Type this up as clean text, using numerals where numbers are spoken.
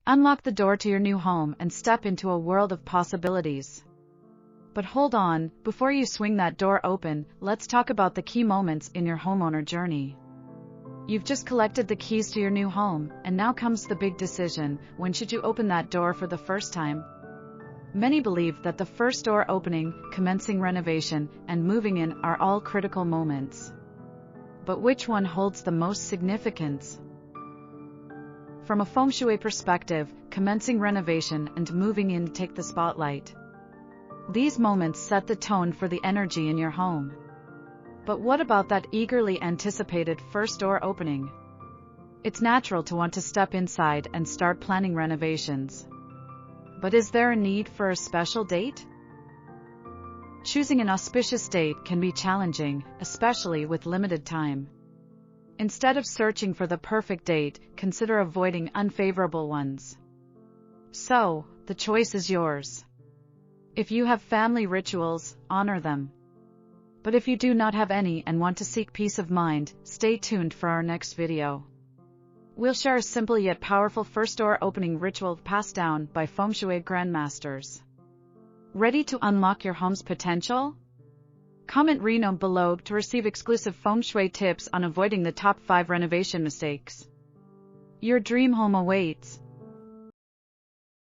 Unlock the door to your new home and step into a world of possibilities. But hold on, before you swing that door open, let's talk about the key moments in your homeowner journey. You've just collected the keys to your new home, and now comes the big decision: when should you open that door for the first time? Many believe that the first door opening, commencing renovation, and moving in are all critical moments. But which one holds the most significance? From a Fengshui perspective, commencing renovation and moving in take the spotlight. These moments set the tone for the energy in your home. But what about that eagerly anticipated first door opening? It's natural to want to step inside and start planning renovations. But is there a need for a special date? Choosing an auspicious date can be challenging, especially with limited time. Instead of searching for the perfect date, consider avoiding unfavorable ones. So, the choice is yours. If you have family rituals, honor them. But if you do not have any and want to seek peace of mind, stay tuned for our next video. We'll share a simple yet powerful first door opening ritual passed down by Fengshui grandmasters. Ready to unlock your home's potential? Comment Reno below to receive exclusive Fengshui tips on avoiding the top 5 renovation mistakes. Your dream home awaits.